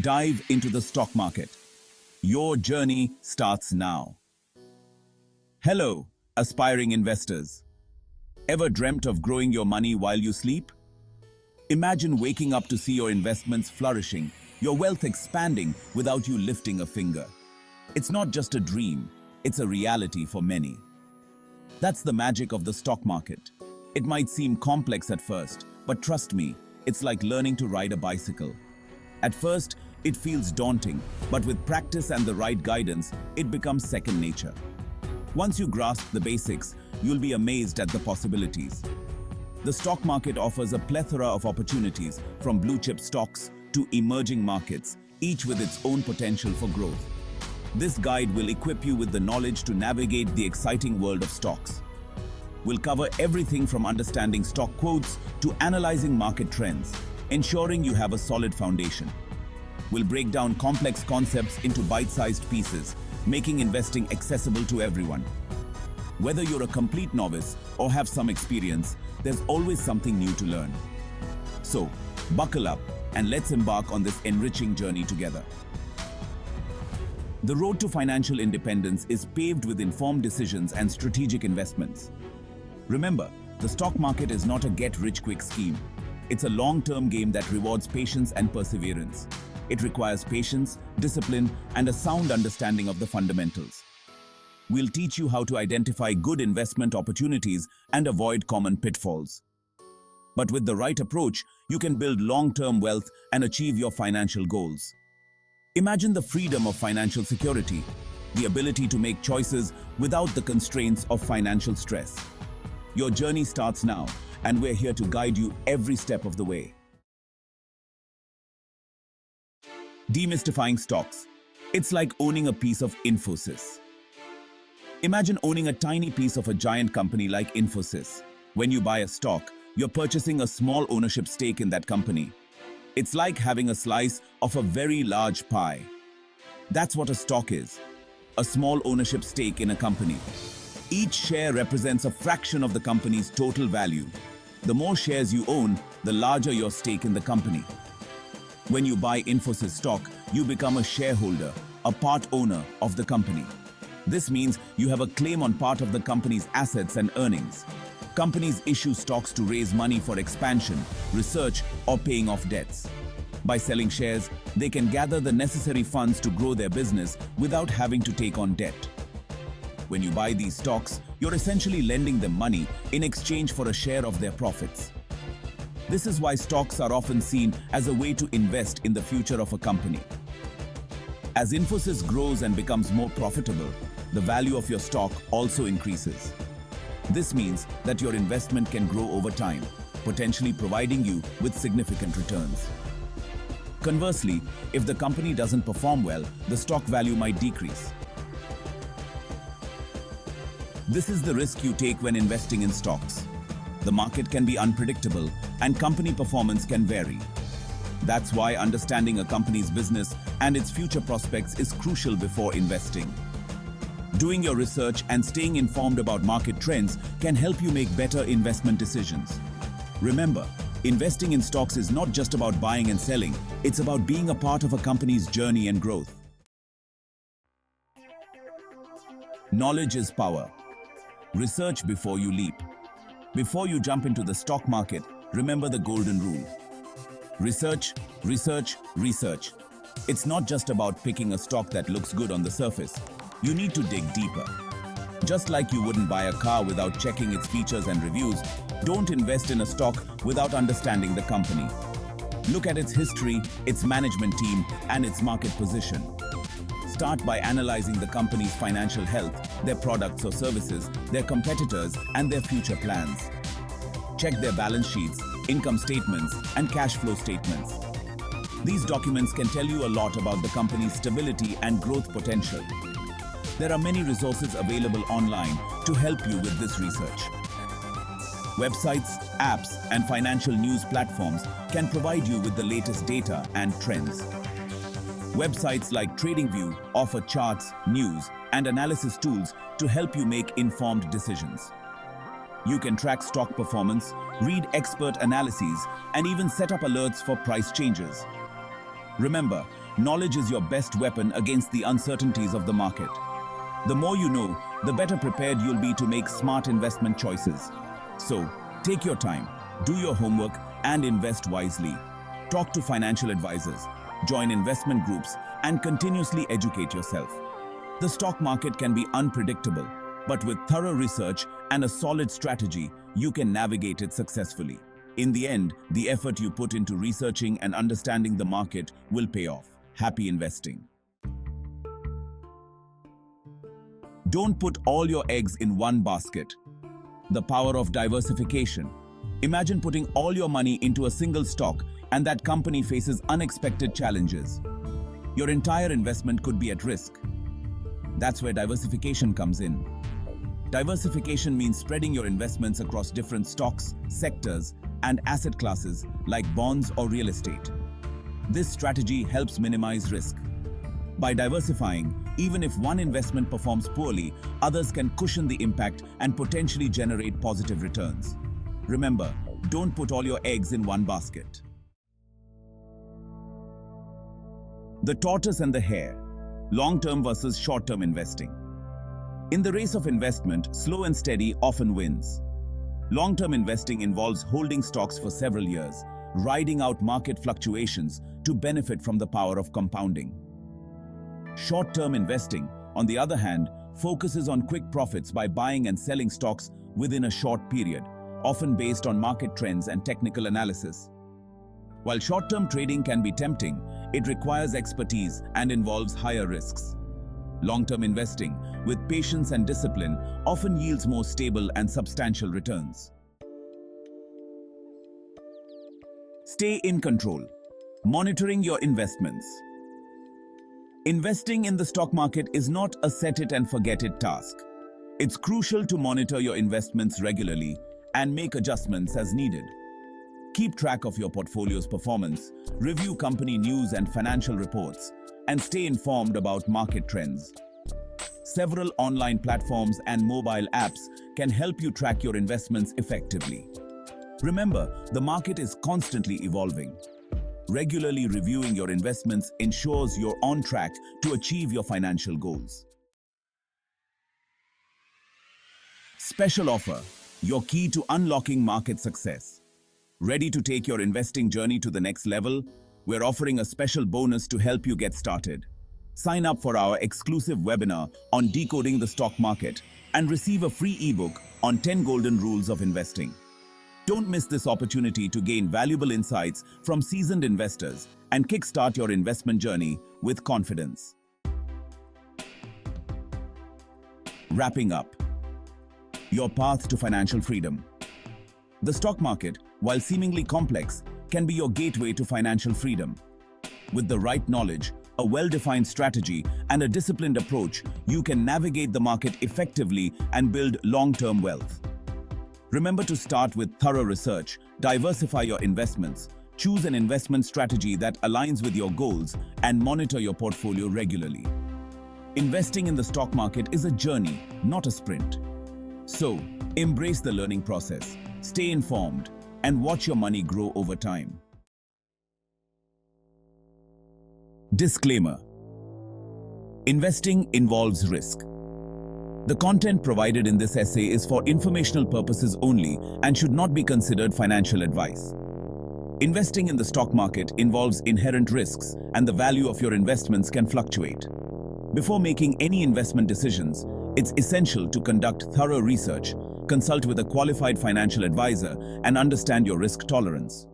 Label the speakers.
Speaker 1: Dive into the stock market. Your journey starts now. Hello, aspiring investors. Ever dreamt of growing your money while you sleep? Imagine waking up to see your investments flourishing, your wealth expanding without you lifting a finger. It's not just a dream, it's a reality for many. That's the magic of the stock market. It might seem complex at first, but trust me, it's like learning to ride a bicycle. At first, it feels daunting, but with practice and the right guidance, it becomes second nature. Once you grasp the basics, you'll be amazed at the possibilities. The stock market offers a plethora of opportunities, from blue-chip stocks to emerging markets, each with its own potential for growth. This guide will equip you with the knowledge to navigate the exciting world of stocks. We'll cover everything from understanding stock quotes to analyzing market trends, ensuring you have a solid foundation. We'll break down complex concepts into bite-sized pieces, making investing accessible to everyone. Whether you're a complete novice or have some experience, there's always something new to learn. So, buckle up and let's embark on this enriching journey together. The road to financial independence is paved with informed decisions and strategic investments. Remember, the stock market is not a get-rich-quick scheme. It's a long-term game that rewards patience and perseverance. It requires patience, discipline, and a sound understanding of the fundamentals. We'll teach you how to identify good investment opportunities and avoid common pitfalls. But with the right approach, you can build long-term wealth and achieve your financial goals. Imagine the freedom of financial security, the ability to make choices without the constraints of financial stress. Your journey starts now, and we're here to guide you every step of the way. Demystifying stocks. It's like owning a piece of Infosys. Imagine owning a tiny piece of a giant company like Infosys. When you buy a stock, you're purchasing a small ownership stake in that company. It's like having a slice of a very large pie. That's what a stock is, a small ownership stake in a company. Each share represents a fraction of the company's total value. The more shares you own, the larger your stake in the company. When you buy Infosys stock, you become a shareholder, a part owner of the company. This means you have a claim on part of the company's assets and earnings. Companies issue stocks to raise money for expansion, research, or paying off debts. By selling shares, they can gather the necessary funds to grow their business without having to take on debt. When you buy these stocks, you're essentially lending them money in exchange for a share of their profits. This is why stocks are often seen as a way to invest in the future of a company. As Infosys grows and becomes more profitable, the value of your stock also increases. This means that your investment can grow over time, potentially providing you with significant returns. Conversely, if the company doesn't perform well, the stock value might decrease. This is the risk you take when investing in stocks. The market can be unpredictable and company performance can vary. That's why understanding a company's business and its future prospects is crucial before investing. Doing your research and staying informed about market trends can help you make better investment decisions. Remember, investing in stocks is not just about buying and selling, it's about being a part of a company's journey and growth. Knowledge is power. Research before you leap. Before you jump into the stock market, remember the golden rule. Research, research, research. It's not just about picking a stock that looks good on the surface. You need to dig deeper. Just like you wouldn't buy a car without checking its features and reviews, don't invest in a stock without understanding the company. Look at its history, its management team, and its market position. Start by analyzing the company's financial health, their products or services, their competitors, and their future plans. Check their balance sheets, income statements, and cash flow statements. These documents can tell you a lot about the company's stability and growth potential. There are many resources available online to help you with this research. Websites, apps, and financial news platforms can provide you with the latest data and trends. Websites like TradingView offer charts, news, and analysis tools to help you make informed decisions. You can track stock performance, read expert analyses, and even set up alerts for price changes. Remember, knowledge is your best weapon against the uncertainties of the market. The more you know, the better prepared you'll be to make smart investment choices. So, take your time, do your homework, and invest wisely. Talk to financial advisors, join investment groups, and continuously educate yourself. The stock market can be unpredictable, but with thorough research and a solid strategy, you can navigate it successfully. In the end, the effort you put into researching and understanding the market will pay off. Happy investing. Don't put all your eggs in one basket. The power of diversification. Imagine putting all your money into a single stock and that company faces unexpected challenges. Your entire investment could be at risk. That's where diversification comes in. Diversification means spreading your investments across different stocks, sectors, and asset classes like bonds or real estate. This strategy helps minimize risk. By diversifying, even if one investment performs poorly, others can cushion the impact and potentially generate positive returns. Remember, don't put all your eggs in one basket. The tortoise and the hare. Long-term versus short-term investing. In the race of investment, slow and steady often wins. Long-term investing involves holding stocks for several years, riding out market fluctuations to benefit from the power of compounding. Short-term investing, on the other hand, focuses on quick profits by buying and selling stocks within a short period, often based on market trends and technical analysis. While short-term trading can be tempting, it requires expertise and involves higher risks. Long-term investing, with patience and discipline, often yields more stable and substantial returns. Stay in control. Monitoring your investments. Investing in the stock market is not a set-it-and-forget-it task. It's crucial to monitor your investments regularly and make adjustments as needed. Keep track of your portfolio's performance, review company news and financial reports, and stay informed about market trends. Several online platforms and mobile apps can help you track your investments effectively. Remember, the market is constantly evolving. Regularly reviewing your investments ensures you're on track to achieve your financial goals. Special offer, your key to unlocking market success. Ready to take your investing journey to the next level? We're offering a special bonus to help you get started. Sign up for our exclusive webinar on decoding the stock market and receive a free ebook on 10 golden rules of investing. Don't miss this opportunity to gain valuable insights from seasoned investors and kickstart your investment journey with confidence. Wrapping up. Your path to financial freedom. The stock market, while seemingly complex, can be your gateway to financial freedom. With the right knowledge, a well-defined strategy, and a disciplined approach, you can navigate the market effectively and build long-term wealth. Remember to start with thorough research, diversify your investments, choose an investment strategy that aligns with your goals, and monitor your portfolio regularly. Investing in the stock market is a journey, not a sprint. So, embrace the learning process, stay informed, and watch your money grow over time. Disclaimer: investing involves risk. The content provided in this essay is for informational purposes only and should not be considered financial advice. Investing in the stock market involves inherent risks, and the value of your investments can fluctuate. Before making any investment decisions, it's essential to conduct thorough research, consult with a qualified financial advisor, and understand your risk tolerance.